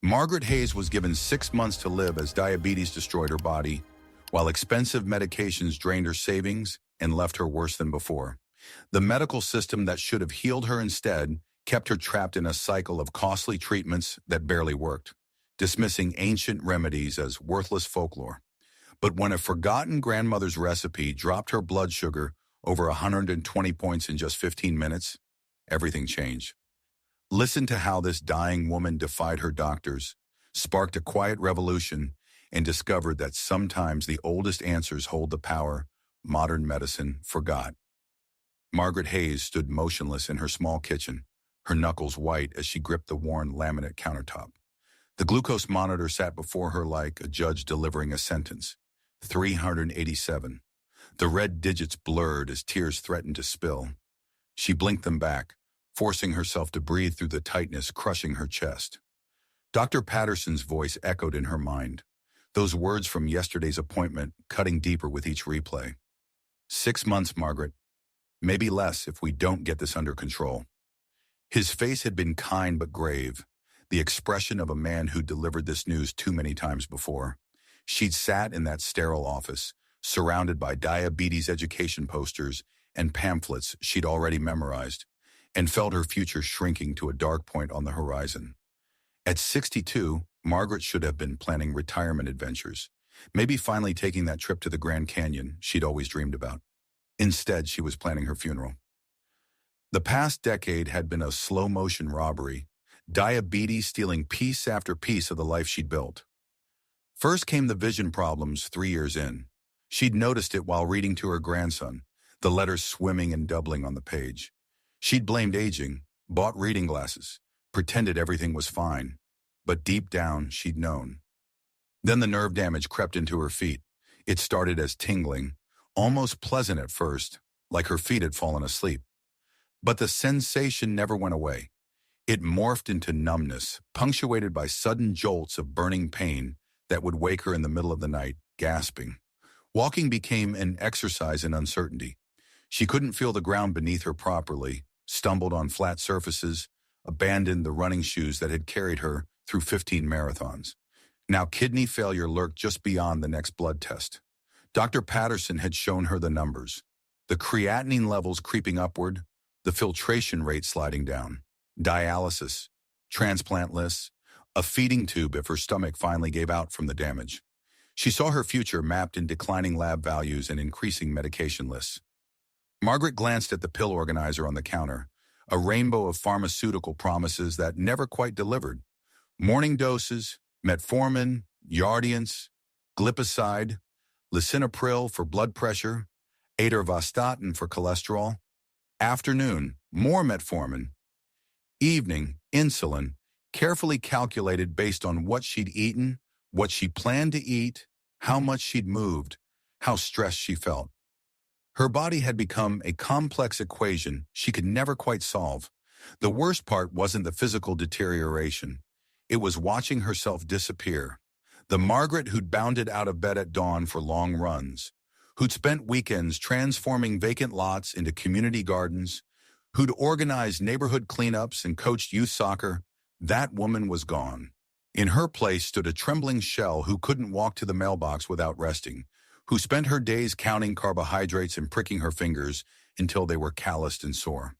Margaret Hayes was given 6 months to live as diabetes destroyed her body, while expensive medications drained her savings and left her worse than before. The medical system that should have healed her instead kept her trapped in a cycle of costly treatments that barely worked, dismissing ancient remedies as worthless folklore. But when a forgotten grandmother's recipe dropped her blood sugar over 120 points in just 15 minutes, everything changed. Listen to how this dying woman defied her doctors, sparked a quiet revolution, and discovered that sometimes the oldest answers hold the power modern medicine forgot. Margaret Hayes stood motionless in her small kitchen, her knuckles white as she gripped the worn laminate countertop. The glucose monitor sat before her like a judge delivering a sentence. 387. The red digits blurred as tears threatened to spill. She blinked them back, forcing herself to breathe through the tightness crushing her chest. Dr. Patterson's voice echoed in her mind, those words from yesterday's appointment cutting deeper with each replay. 6 months, Margaret. Maybe less if we don't get this under control. His face had been kind but grave, the expression of a man who delivered this news too many times before. She'd sat in that sterile office, surrounded by diabetes education posters and pamphlets she'd already memorized, and felt her future shrinking to a dark point on the horizon. At 62, Margaret should have been planning retirement adventures, maybe finally taking that trip to the Grand Canyon she'd always dreamed about. Instead, she was planning her funeral. The past decade had been a slow-motion robbery, diabetes stealing piece after piece of the life she'd built. First came the vision problems 3 years in. She'd noticed it while reading to her grandson, the letters swimming and doubling on the page. She'd blamed aging, bought reading glasses, pretended everything was fine, but deep down she'd known. Then the nerve damage crept into her feet. It started as tingling, almost pleasant at first, like her feet had fallen asleep. But the sensation never went away. It morphed into numbness, punctuated by sudden jolts of burning pain that would wake her in the middle of the night, gasping. Walking became an exercise in uncertainty. She couldn't feel the ground beneath her properly, stumbled on flat surfaces, abandoned the running shoes that had carried her through 15 marathons. Now kidney failure lurked just beyond the next blood test. Dr. Patterson had shown her the numbers, the creatinine levels creeping upward, the filtration rate sliding down, dialysis, transplant lists, a feeding tube if her stomach finally gave out from the damage. She saw her future mapped in declining lab values and increasing medication lists. Margaret glanced at the pill organizer on the counter, a rainbow of pharmaceutical promises that never quite delivered. Morning doses, metformin, Jardiance, glipizide, lisinopril for blood pressure, atorvastatin for cholesterol. Afternoon, more metformin. Evening, insulin, carefully calculated based on what she'd eaten, what she planned to eat, how much she'd moved, how stressed she felt. Her body had become a complex equation she could never quite solve. The worst part wasn't the physical deterioration. It was watching herself disappear. The Margaret who'd bounded out of bed at dawn for long runs, who'd spent weekends transforming vacant lots into community gardens, who'd organized neighborhood cleanups and coached youth soccer, that woman was gone. In her place stood a trembling shell who couldn't walk to the mailbox without resting, who spent her days counting carbohydrates and pricking her fingers until they were calloused and sore.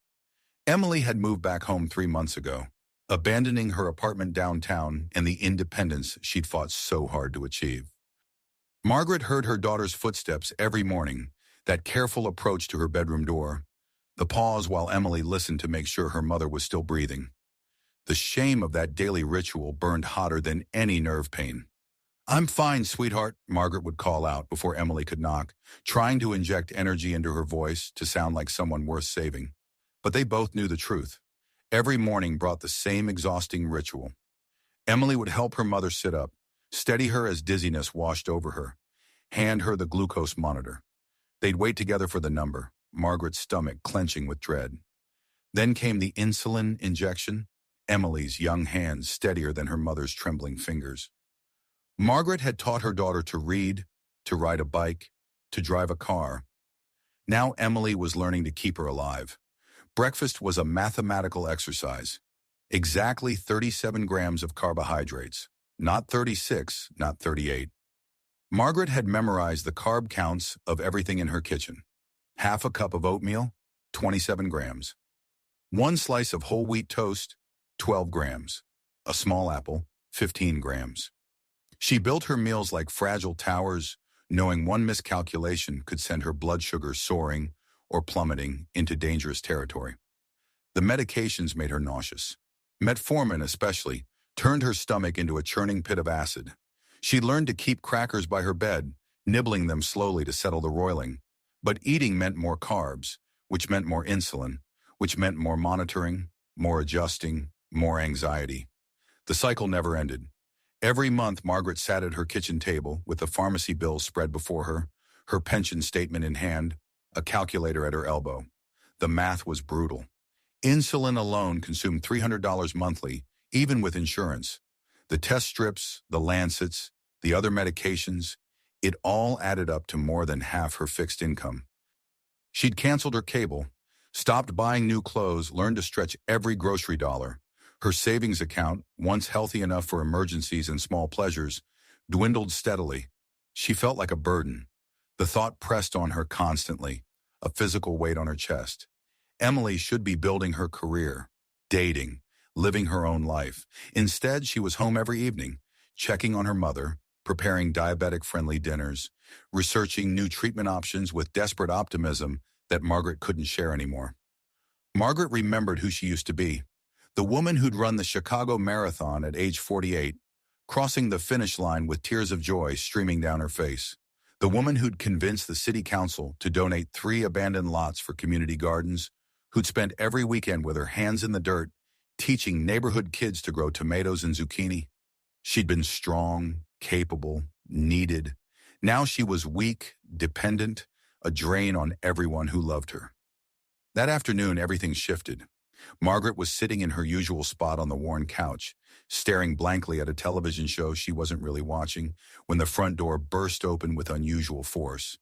Emily had moved back home 3 months ago, abandoning her apartment downtown and the independence she'd fought so hard to achieve. Margaret heard her daughter's footsteps every morning, that careful approach to her bedroom door, the pause while Emily listened to make sure her mother was still breathing. The shame of that daily ritual burned hotter than any nerve pain. "I'm fine, sweetheart," Margaret would call out before Emily could knock, trying to inject energy into her voice to sound like someone worth saving. But they both knew the truth. Every morning brought the same exhausting ritual. Emily would help her mother sit up, steady her as dizziness washed over her, hand her the glucose monitor. They'd wait together for the number, Margaret's stomach clenching with dread. Then came the insulin injection, Emily's young hands steadier than her mother's trembling fingers. Margaret had taught her daughter to read, to ride a bike, to drive a car. Now Emily was learning to keep her alive. Breakfast was a mathematical exercise. Exactly 37 grams of carbohydrates. Not 36, not 38. Margaret had memorized the carb counts of everything in her kitchen. Half a cup of oatmeal, 27 grams. One slice of whole wheat toast, 12 grams. A small apple, 15 grams. She built her meals like fragile towers, knowing one miscalculation could send her blood sugar soaring or plummeting into dangerous territory. The medications made her nauseous. Metformin, especially, turned her stomach into a churning pit of acid. She learned to keep crackers by her bed, nibbling them slowly to settle the roiling. But eating meant more carbs, which meant more insulin, which meant more monitoring, more adjusting, more anxiety. The cycle never ended. Every month, Margaret sat at her kitchen table with the pharmacy bills spread before her pension statement in hand, a calculator at her elbow. The math was brutal. Insulin alone consumed $300 monthly, even with insurance. The test strips, the lancets, the other medications, it all added up to more than half her fixed income. She'd canceled her cable, stopped buying new clothes, learned to stretch every grocery dollar. Her savings account, once healthy enough for emergencies and small pleasures, dwindled steadily. She felt like a burden. The thought pressed on her constantly, a physical weight on her chest. Emily should be building her career, dating, living her own life. Instead, she was home every evening, checking on her mother, preparing diabetic-friendly dinners, researching new treatment options with desperate optimism that Margaret couldn't share anymore. Margaret remembered who she used to be, the woman who'd run the Chicago Marathon at age 48, crossing the finish line with tears of joy streaming down her face. The woman who'd convinced the city council to donate 3 abandoned lots for community gardens, who'd spent every weekend with her hands in the dirt, teaching neighborhood kids to grow tomatoes and zucchini. She'd been strong, capable, needed. Now she was weak, dependent, a drain on everyone who loved her. That afternoon, everything shifted. Margaret was sitting in her usual spot on the worn couch, staring blankly at a television show she wasn't really watching, when the front door burst open with unusual force.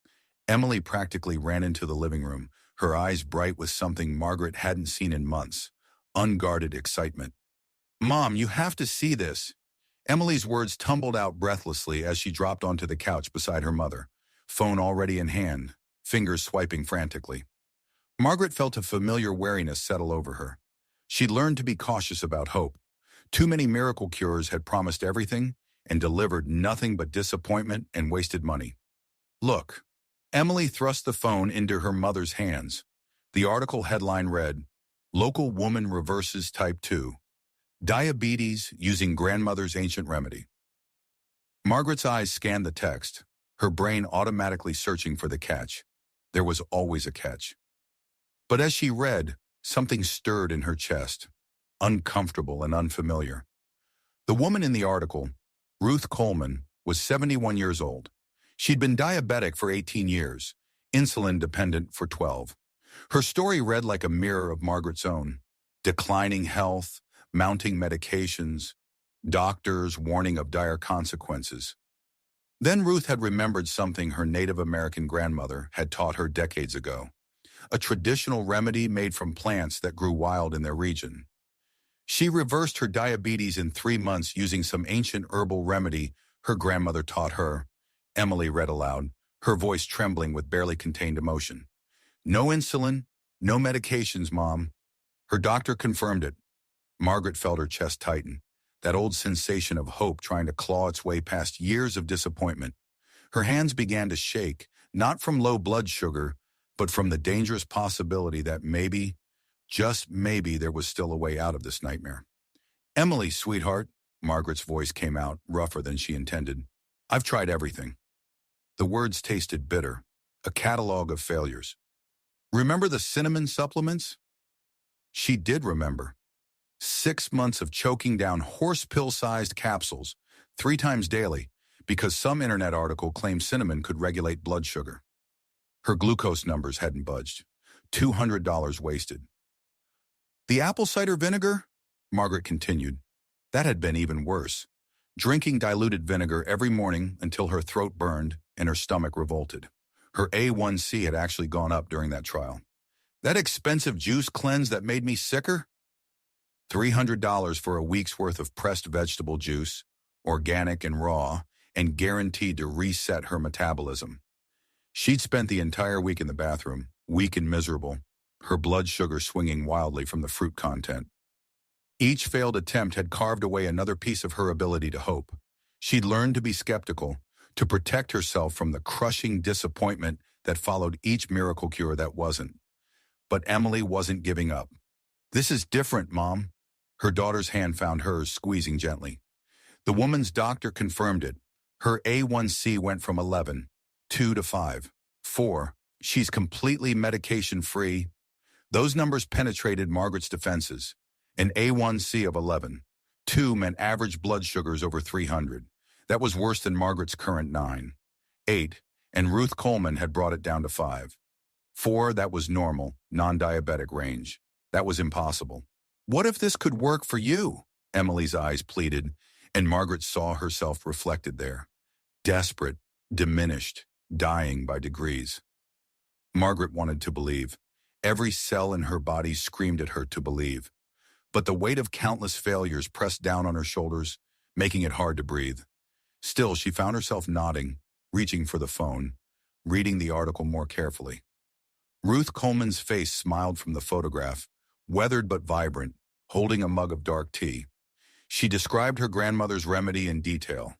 Emily practically ran into the living room, her eyes bright with something Margaret hadn't seen in months, unguarded excitement. "Mom, you have to see this." Emily's words tumbled out breathlessly as she dropped onto the couch beside her mother, phone already in hand, fingers swiping frantically. Margaret felt a familiar wariness settle over her. She'd learned to be cautious about hope. Too many miracle cures had promised everything and delivered nothing but disappointment and wasted money. "Look." Emily thrust the phone into her mother's hands. The article headline read, "Local Woman Reverses Type 2. Diabetes Using Grandmother's Ancient Remedy." Margaret's eyes scanned the text, her brain automatically searching for the catch. There was always a catch. But as she read, something stirred in her chest, uncomfortable and unfamiliar. The woman in the article, Ruth Coleman, was 71 years old. She'd been diabetic for 18 years, insulin-dependent for 12. Her story read like a mirror of Margaret's own. Declining health, mounting medications, doctors warning of dire consequences. Then Ruth had remembered something her Native American grandmother had taught her decades ago, a traditional remedy made from plants that grew wild in their region. She reversed her diabetes in 3 months using some ancient herbal remedy her grandmother taught her. Emily read aloud, her voice trembling with barely contained emotion. "No insulin, no medications, Mom." Her doctor confirmed it. Margaret felt her chest tighten, that old sensation of hope trying to claw its way past years of disappointment. Her hands began to shake, not from low blood sugar, but from the dangerous possibility that maybe, just maybe, there was still a way out of this nightmare. "Emily, sweetheart," Margaret's voice came out, rougher than she intended. "I've tried everything." The words tasted bitter, a catalog of failures. "Remember the cinnamon supplements?" She did remember. 6 months of choking down horse pill-sized capsules, 3 times daily, because some internet article claimed cinnamon could regulate blood sugar. Her glucose numbers hadn't budged. $200 wasted. "The apple cider vinegar?" Margaret continued. That had been even worse. Drinking diluted vinegar every morning until her throat burned and her stomach revolted. Her A1C had actually gone up during that trial. "That expensive juice cleanse that made me sicker?" $300 for a week's worth of pressed vegetable juice, organic and raw, and guaranteed to reset her metabolism. She'd spent the entire week in the bathroom, weak and miserable, her blood sugar swinging wildly from the fruit content. Each failed attempt had carved away another piece of her ability to hope. She'd learned to be skeptical, to protect herself from the crushing disappointment that followed each miracle cure that wasn't. But Emily wasn't giving up. "This is different, Mom." Her daughter's hand found hers, squeezing gently. The woman's doctor confirmed it. Her A1C went from 11, 2 to 5, 4. She's completely medication-free. Those numbers penetrated Margaret's defenses. An A1C of 11, 2 meant average blood sugars over 300. That was worse than Margaret's current 9, 8, and Ruth Coleman had brought it down to 5. 4, that was normal, non-diabetic range. That was impossible. "What if this could work for you?" Emily's eyes pleaded, and Margaret saw herself reflected there. Desperate, diminished, dying by degrees. Margaret wanted to believe. Every cell in her body screamed at her to believe. But the weight of countless failures pressed down on her shoulders, making it hard to breathe. Still, she found herself nodding, reaching for the phone, reading the article more carefully. Ruth Coleman's face smiled from the photograph, weathered but vibrant, holding a mug of dark tea. She described her grandmother's remedy in detail.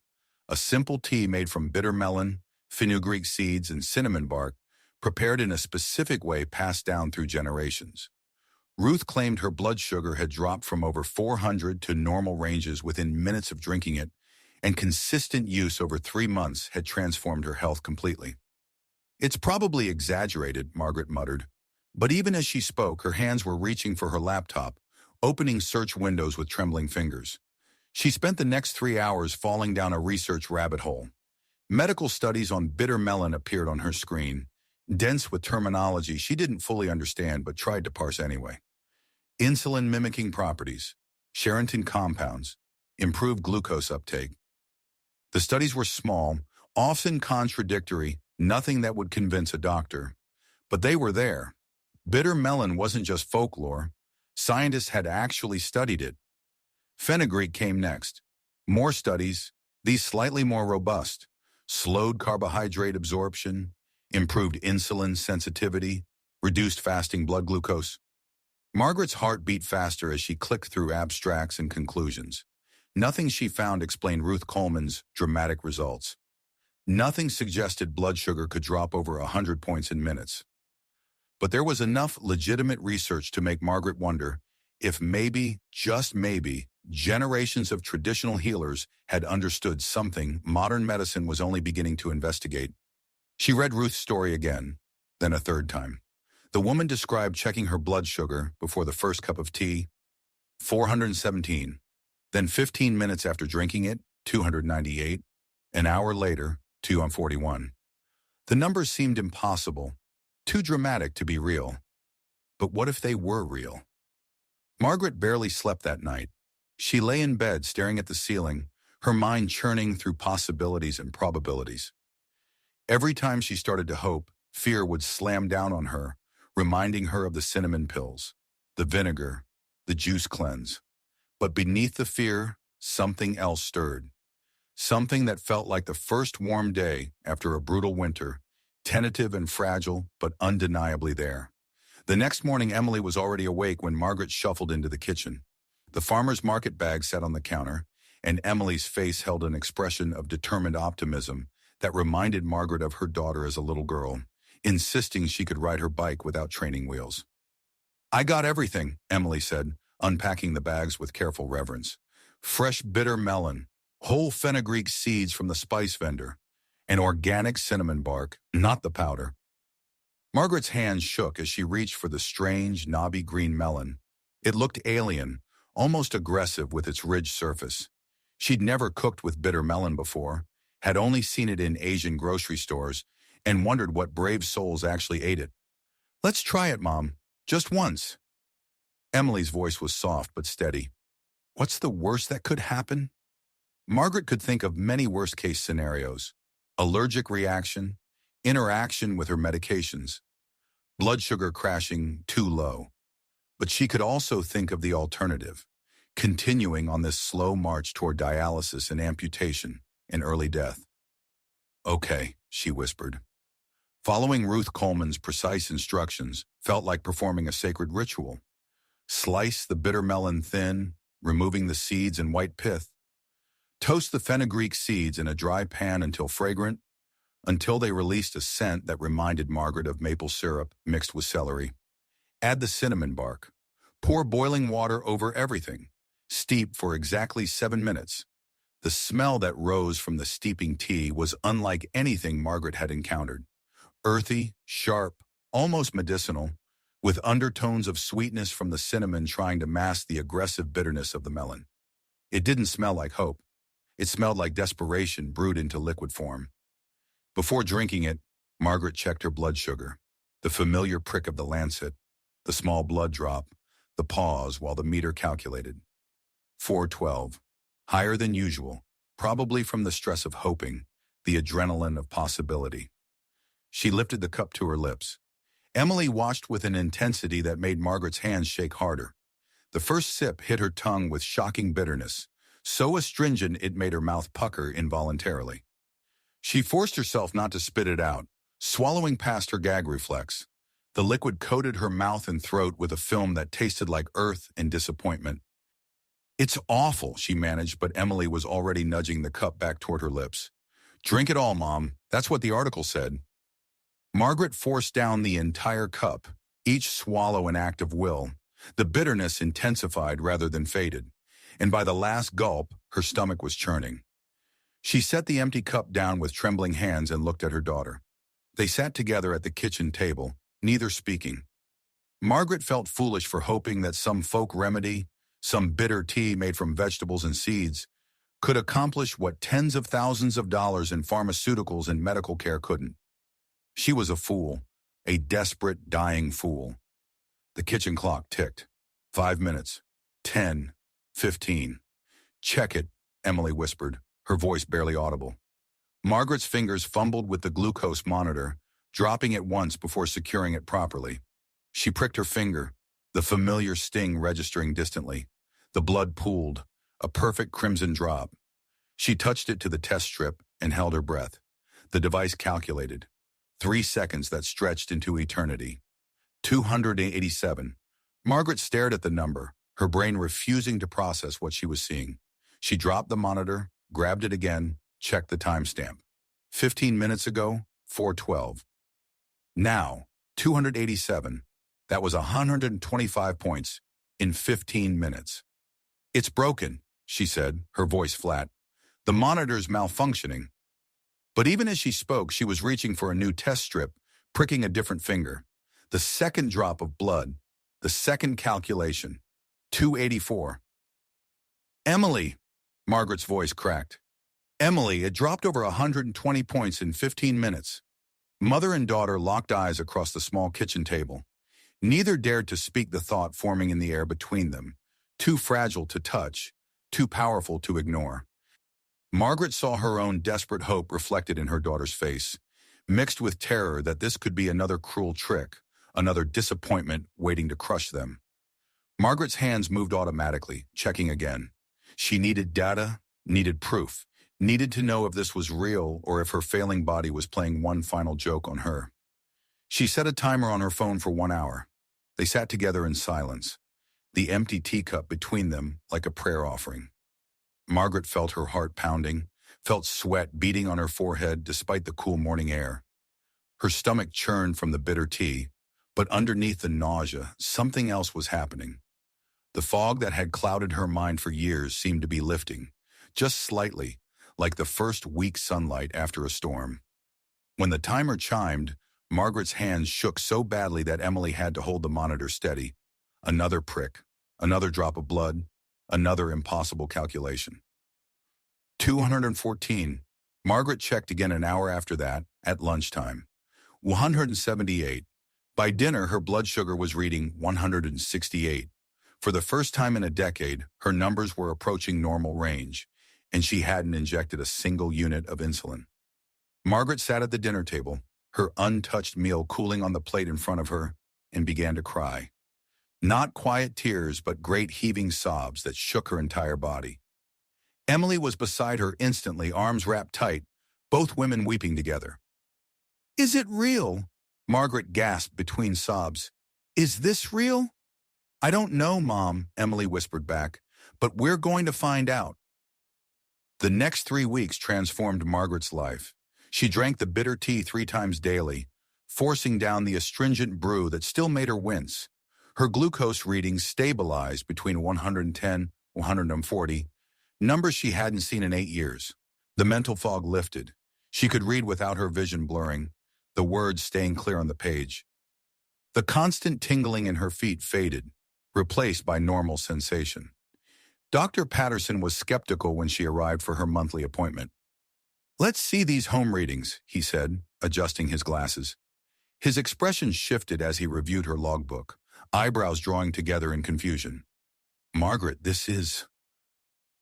A simple tea made from bitter melon, fenugreek seeds, and cinnamon bark, prepared in a specific way passed down through generations. Ruth claimed her blood sugar had dropped from over 400 to normal ranges within minutes of drinking it, and consistent use over 3 months had transformed her health completely. "It's probably exaggerated," Margaret muttered. But even as she spoke, her hands were reaching for her laptop, opening search windows with trembling fingers. She spent the next 3 hours falling down a research rabbit hole. Medical studies on bitter melon appeared on her screen, dense with terminology she didn't fully understand but tried to parse anyway. Insulin-mimicking properties, Sharonton compounds, improved glucose uptake. The studies were small, often contradictory, nothing that would convince a doctor. But they were there. Bitter melon wasn't just folklore. Scientists had actually studied it. Fenugreek came next. More studies, these slightly more robust, slowed carbohydrate absorption, improved insulin sensitivity, reduced fasting blood glucose. Margaret's heart beat faster as she clicked through abstracts and conclusions. Nothing she found explained Ruth Coleman's dramatic results. Nothing suggested blood sugar could drop over 100 points in minutes. But there was enough legitimate research to make Margaret wonder if maybe, just maybe, generations of traditional healers had understood something modern medicine was only beginning to investigate. She read Ruth's story again, then a third time. The woman described checking her blood sugar before the first cup of tea, 417. Then 15 minutes after drinking it, 298. An hour later, 241. The numbers seemed impossible, too dramatic to be real. But what if they were real? Margaret barely slept that night. She lay in bed staring at the ceiling, her mind churning through possibilities and probabilities. Every time she started to hope, fear would slam down on her, reminding her of the cinnamon pills, the vinegar, the juice cleanse. But beneath the fear, something else stirred. Something that felt like the first warm day after a brutal winter, tentative and fragile, but undeniably there. The next morning, Emily was already awake when Margaret shuffled into the kitchen. The farmer's market bag sat on the counter, and Emily's face held an expression of determined optimism that reminded Margaret of her daughter as a little girl, insisting she could ride her bike without training wheels. "I got everything," Emily said, unpacking the bags with careful reverence. "Fresh bitter melon, whole fenugreek seeds from the spice vendor, and organic cinnamon bark, not the powder." Margaret's hands shook as she reached for the strange, knobby green melon. It looked alien, almost aggressive with its ridged surface. She'd never cooked with bitter melon before, had only seen it in Asian grocery stores, and wondered what brave souls actually ate it. "Let's try it, Mom. Just once." Emily's voice was soft but steady. "What's the worst that could happen?" Margaret could think of many worst-case scenarios. Allergic reaction, interaction with her medications, blood sugar crashing too low. But she could also think of the alternative, continuing on this slow march toward dialysis and amputation and early death. "Okay," she whispered. Following Ruth Coleman's precise instructions felt like performing a sacred ritual. Slice the bitter melon thin, removing the seeds and white pith. Toast the fenugreek seeds in a dry pan until fragrant, until they released a scent that reminded Margaret of maple syrup mixed with celery. Add the cinnamon bark. Pour boiling water over everything. Steep for exactly 7 minutes. The smell that rose from the steeping tea was unlike anything Margaret had encountered. Earthy, sharp, almost medicinal, with undertones of sweetness from the cinnamon trying to mask the aggressive bitterness of the melon. It didn't smell like hope. It smelled like desperation brewed into liquid form. Before drinking it, Margaret checked her blood sugar, the familiar prick of the lancet, the small blood drop, the pause while the meter calculated. 412, higher than usual, probably from the stress of hoping, the adrenaline of possibility. She lifted the cup to her lips. Emily watched with an intensity that made Margaret's hands shake harder. The first sip hit her tongue with shocking bitterness, so astringent it made her mouth pucker involuntarily. She forced herself not to spit it out, swallowing past her gag reflex. The liquid coated her mouth and throat with a film that tasted like earth and disappointment. "It's awful," she managed, but Emily was already nudging the cup back toward her lips. "Drink it all, Mom. That's what the article said." Margaret forced down the entire cup, each swallow an act of will. The bitterness intensified rather than faded, and by the last gulp, her stomach was churning. She set the empty cup down with trembling hands and looked at her daughter. They sat together at the kitchen table, neither speaking. Margaret felt foolish for hoping that some folk remedy, some bitter tea made from vegetables and seeds, could accomplish what tens of thousands of dollars in pharmaceuticals and medical care couldn't. She was a fool, a desperate, dying fool. The kitchen clock ticked. 5 minutes. 10. 15. "Check it," Emily whispered, her voice barely audible. Margaret's fingers fumbled with the glucose monitor, dropping it once before securing it properly. She pricked her finger, the familiar sting registering distantly. The blood pooled, a perfect crimson drop. She touched it to the test strip and held her breath. The device calculated. 3 seconds that stretched into eternity. 287. Margaret stared at the number, her brain refusing to process what she was seeing. She dropped the monitor, grabbed it again, checked the timestamp. 15 minutes ago, 4:12. Now, 287. That was 125 points in 15 minutes. "It's broken," she said, her voice flat. "The monitor's malfunctioning." But even as she spoke, she was reaching for a new test strip, pricking a different finger. The second drop of blood, the second calculation, 284. "Emily," Margaret's voice cracked. "Emily, it dropped over 120 points in 15 minutes. Mother and daughter locked eyes across the small kitchen table. Neither dared to speak the thought forming in the air between them, too fragile to touch, too powerful to ignore. Margaret saw her own desperate hope reflected in her daughter's face, mixed with terror that this could be another cruel trick, another disappointment waiting to crush them. Margaret's hands moved automatically, checking again. She needed data, needed proof, needed to know if this was real or if her failing body was playing one final joke on her. She set a timer on her phone for 1 hour. They sat together in silence, the empty teacup between them like a prayer offering. Margaret felt her heart pounding, felt sweat beating on her forehead despite the cool morning air. Her stomach churned from the bitter tea, but underneath the nausea, something else was happening. The fog that had clouded her mind for years seemed to be lifting, just slightly, like the first weak sunlight after a storm. When the timer chimed, Margaret's hands shook so badly that Emily had to hold the monitor steady. Another prick, another drop of blood, another impossible calculation. 214. Margaret checked again an hour after that, at lunchtime. 178. By dinner, her blood sugar was reading 168. For the first time in a decade, her numbers were approaching normal range, and she hadn't injected a single unit of insulin. Margaret sat at the dinner table, her untouched meal cooling on the plate in front of her, and began to cry. Not quiet tears, but great heaving sobs that shook her entire body. Emily was beside her instantly, arms wrapped tight, both women weeping together. "Is it real?" Margaret gasped between sobs. "Is this real?" "I don't know, Mom," Emily whispered back, "but we're going to find out." The next 3 weeks transformed Margaret's life. She drank the bitter tea 3 times daily, forcing down the astringent brew that still made her wince. Her glucose readings stabilized between 110 and 140, numbers she hadn't seen in 8 years. The mental fog lifted. She could read without her vision blurring, the words staying clear on the page. The constant tingling in her feet faded, replaced by normal sensation. Dr. Patterson was skeptical when she arrived for her monthly appointment. "Let's see these home readings," he said, adjusting his glasses. His expression shifted as he reviewed her logbook, eyebrows drawing together in confusion. "Margaret,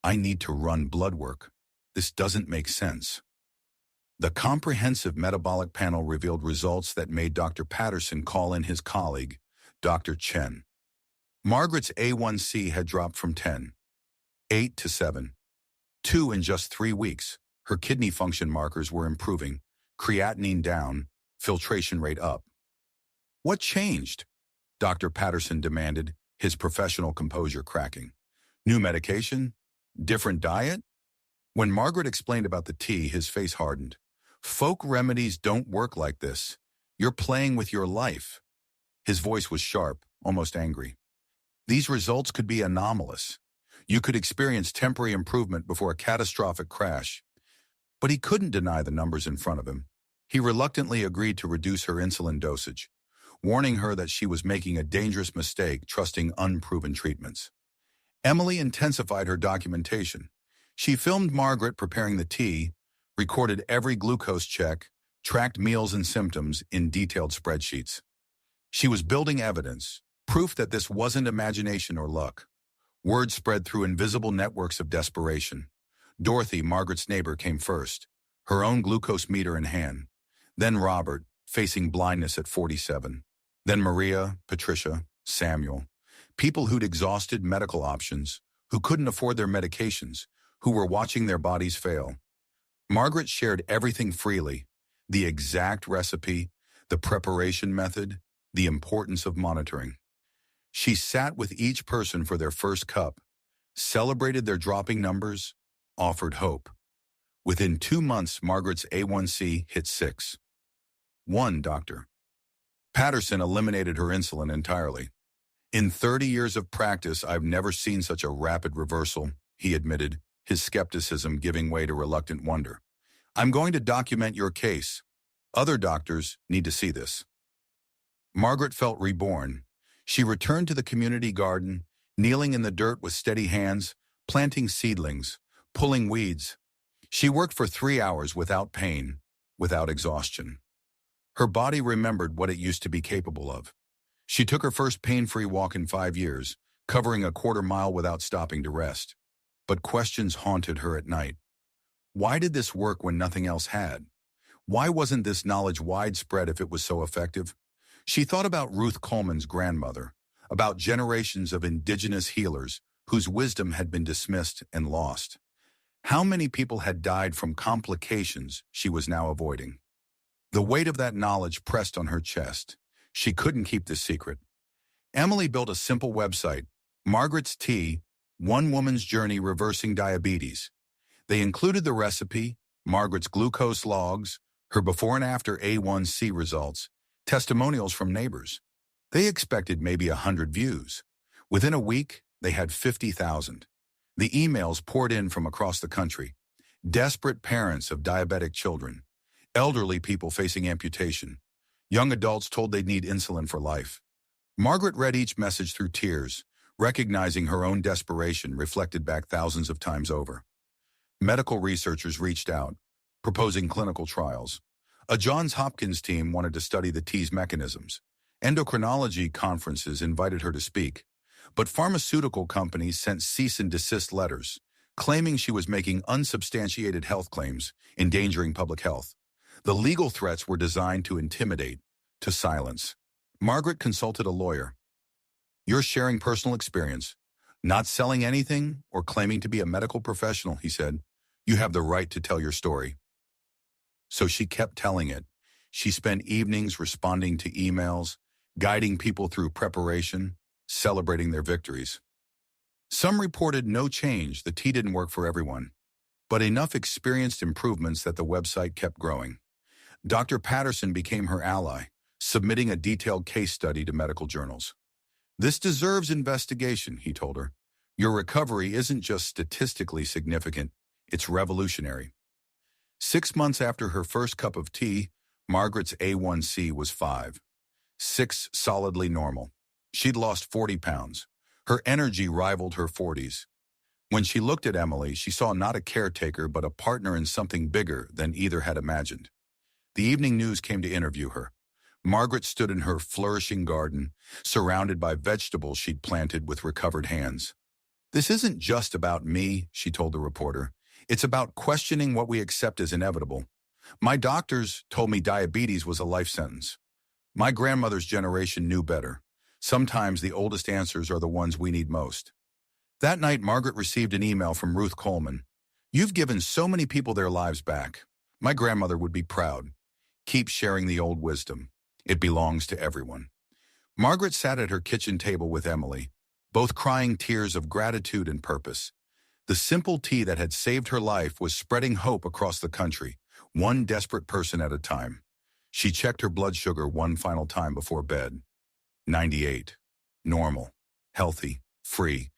I need to run blood work. This doesn't make sense." The comprehensive metabolic panel revealed results that made Dr. Patterson call in his colleague, Dr. Chen. Margaret's A1C had dropped from 10.8 to 7.2 in just 3 weeks. Her kidney function markers were improving, creatinine down, filtration rate up. "What changed?" Dr. Patterson demanded, his professional composure cracking. "New medication? Different diet?" When Margaret explained about the tea, his face hardened. "Folk remedies don't work like this. You're playing with your life." His voice was sharp, almost angry. "These results could be anomalous. You could experience temporary improvement before a catastrophic crash." But he couldn't deny the numbers in front of him. He reluctantly agreed to reduce her insulin dosage, warning her that she was making a dangerous mistake trusting unproven treatments. Emily intensified her documentation. She filmed Margaret preparing the tea, recorded every glucose check, tracked meals and symptoms in detailed spreadsheets. She was building evidence, proof that this wasn't imagination or luck. Word spread through invisible networks of desperation. Dorothy, Margaret's neighbor, came first, her own glucose meter in hand. Then Robert, facing blindness at 47. Then Maria, Patricia, Samuel. People who'd exhausted medical options, who couldn't afford their medications, who were watching their bodies fail. Margaret shared everything freely, the exact recipe, the preparation method, the importance of monitoring. She sat with each person for their first cup, celebrated their dropping numbers, offered hope. Within 2 months, Margaret's A1C hit 6.1. Dr. Patterson eliminated her insulin entirely. "In 30 years of practice, I've never seen such a rapid reversal," he admitted, his skepticism giving way to reluctant wonder. "I'm going to document your case. Other doctors need to see this." Margaret felt reborn. She returned to the community garden, kneeling in the dirt with steady hands, planting seedlings, pulling weeds. She worked for 3 hours without pain, without exhaustion. Her body remembered what it used to be capable of. She took her first pain-free walk in 5 years, covering a quarter mile without stopping to rest. But questions haunted her at night. Why did this work when nothing else had? Why wasn't this knowledge widespread if it was so effective? She thought about Ruth Coleman's grandmother, about generations of indigenous healers whose wisdom had been dismissed and lost. How many people had died from complications she was now avoiding? The weight of that knowledge pressed on her chest. She couldn't keep this secret. Emily built a simple website, Margaret's Tea, One Woman's Journey Reversing Diabetes. They included the recipe, Margaret's glucose logs, her before and after A1C results, testimonials from neighbors. They expected maybe 100 views. Within a week, they had 50,000. The emails poured in from across the country. Desperate parents of diabetic children, elderly people facing amputation, young adults told they'd need insulin for life. Margaret read each message through tears, recognizing her own desperation reflected back thousands of times over. Medical researchers reached out, proposing clinical trials. A Johns Hopkins team wanted to study the tea's mechanisms. Endocrinology conferences invited her to speak. But pharmaceutical companies sent cease and desist letters, claiming she was making unsubstantiated health claims, endangering public health. The legal threats were designed to intimidate, to silence. Margaret consulted a lawyer. You're sharing personal experience, not selling anything or claiming to be a medical professional, he said. You have the right to tell your story. So she kept telling it. She spent evenings responding to emails, guiding people through preparation, celebrating their victories. Some reported no change, the tea didn't work for everyone, but enough experienced improvements that the website kept growing. Dr. Patterson became her ally, submitting a detailed case study to medical journals. This deserves investigation, he told her. Your recovery isn't just statistically significant, it's revolutionary. 6 months after her first cup of tea, Margaret's A1C was 5. 6 solidly normal. She'd lost 40 pounds. Her energy rivaled her 40s. When she looked at Emily, she saw not a caretaker but a partner in something bigger than either had imagined. The evening news came to interview her. Margaret stood in her flourishing garden, surrounded by vegetables she'd planted with recovered hands. This isn't just about me, she told the reporter. It's about questioning what we accept as inevitable. My doctors told me diabetes was a life sentence. My grandmother's generation knew better. Sometimes the oldest answers are the ones we need most. That night, Margaret received an email from Ruth Coleman. You've given so many people their lives back. My grandmother would be proud. Keep sharing the old wisdom. It belongs to everyone. Margaret sat at her kitchen table with Emily, both crying tears of gratitude and purpose. The simple tea that had saved her life was spreading hope across the country, one desperate person at a time. She checked her blood sugar one final time before bed. 98. Normal. Healthy. Free.